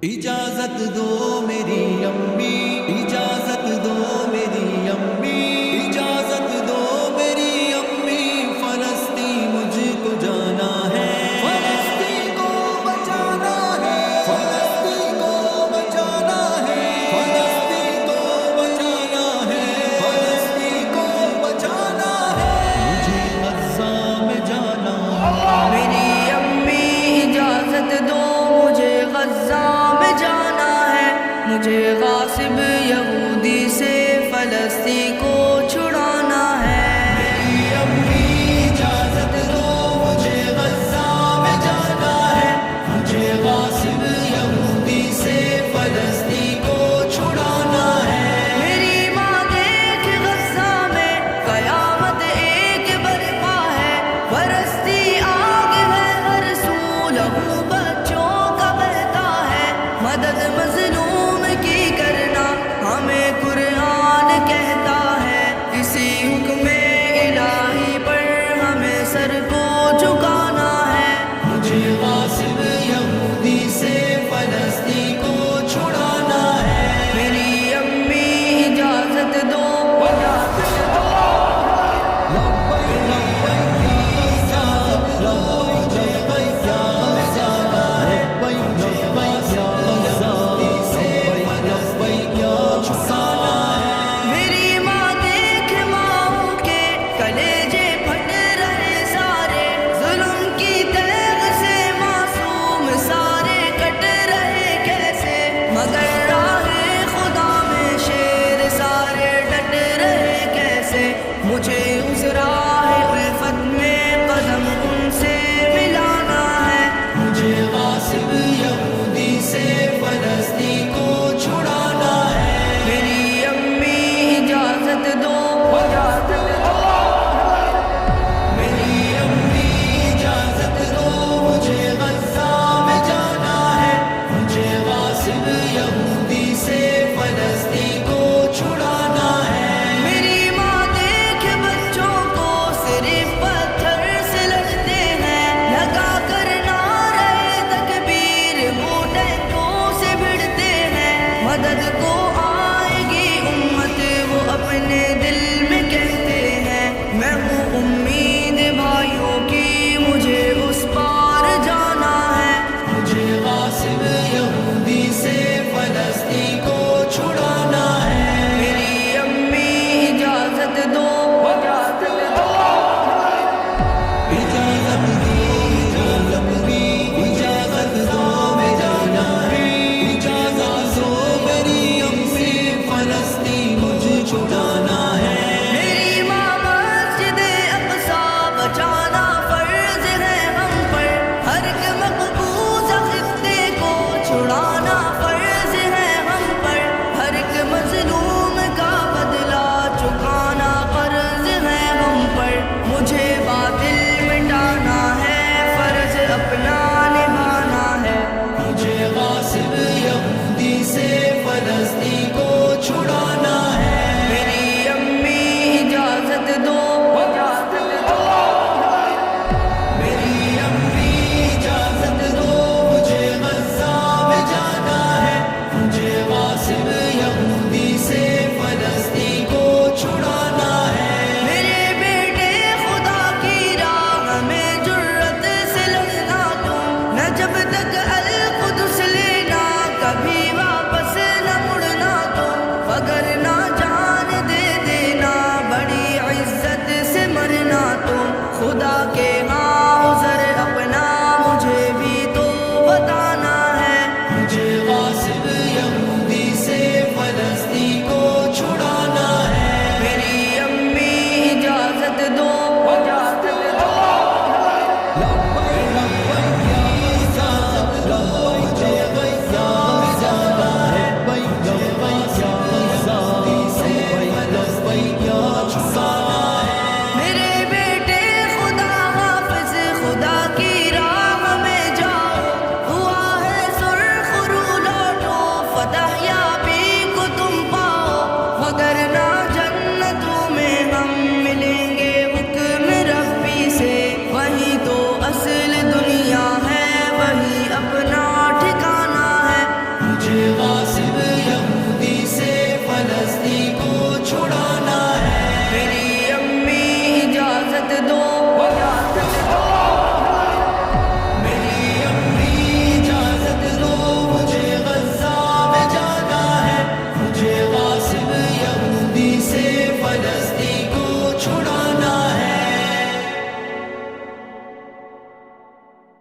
اجازت دو میری امی، اجازت دو میری امی، اجازت دو میری امی، فلسطین مجھ کو جانا ہے، فلسطین کو بچانا ہے، فلسطین کو بچانا ہے، فلسطین کو بچانا ہے، فلسطین کو بچانا ہے، مجھے غزہ میں جانا ہے۔ میری امی اجازت دو، مجھے غزہ میں جانا ہے، مجھے غاصب یہودی سے فلسطین کو چھڑانا ہے۔ میری امی اجازت دو، مجھے غزہ میں جانا ہے، مجھے غاصب یہودی سے فلسطین کو چھڑانا ہے۔ میری ماں دیکھ غزہ میں قیامت ایک برپا ہے، برستی آگ ہے ہر سو، لہو بچوں کا بہتا ہے، مدد مظلوم کی کرنا ہمیں قرآن کہتا ہے، اسی حکم الہی پر ہمیں سر کو جھکانا ہے۔ مجھے غاصب یہودی سے فلسطین کو چھڑانا ہے۔ میری امی اجازت دو، میری ماں دیکھ ماؤں کے کلیجے پھٹ رہے سارے، ظلم کی تیغ سے معصوم سارے کٹ رہے کیسے، مگر راہ خدا میں شیر سارے ڈٹ رہے کیسے، مجھے اس راہ الفت میں قدم ان سے ملانا ہے۔ مجھے غاصب یہودی سے فلسطین کو چھڑانا ہے۔ میری امی اجازت دو، میری امی اجازت دو، مجھے غزہ میں جانا ہے، مجھے غاصب یہودی سے فلسطین کو چھڑانا ہے۔ میری ماں دیکھ بچوں کو صرف پتھر سے لڑتے ہیں، لگا کر نعرہ تکبیر وہ ٹینکوں سے بھڑتے ہیں، مدد کو آئے گی امت وہ اپنے دل میں کہتے ہیں، میں ہوں امید بھائیوں کی مجھے اس پار جانا ہے۔ مجھے غاصب یہودی سے فلسطین کو چھڑانا ہے۔ میری امی اجازت دو، اجازت دو، اجازت بھی، اجازت دو میں جانا ہے، اجازت دو میری امی، فلسطین مجھے چھڑانا ہے۔ میری ماں مسجد اقصی بچانا فرض ہے ہم پر، ہر ایک مقبوضہ خطے کو چھڑانا فرض ہے ہم پر، ہر ایک مظلوم کا بدلہ چکانا فرض ہے ہم پر، مجھے باطل مٹانا ہے، فرض اپنا نبھانا ہے۔ مجھے غاصب یہودی سے فلسطین کو چھڑانا ہے۔ میری امی اجازت دو، میری امی اجازت دو، مجھے غزہ میں جانا ہے، مجھے غاصب یہودی سے فلسطین کو چھڑانا ہے۔ میرے بیٹے خدا کی راہ میں جرت سے لڑنا تم، نہ جب تک القدس لینا، کبھی واپس نہ مڑنا تم، وگرنہ جان دے دینا، بڑی عزت سے مرنا تم، خدا کے ہاں عذر اپنا مجھے بھی تو بتانا ہے۔ مجھے غاصب یہودی سے فلسطین کو چھڑانا ہے۔ میری امی اجازت دو، اجازت دو،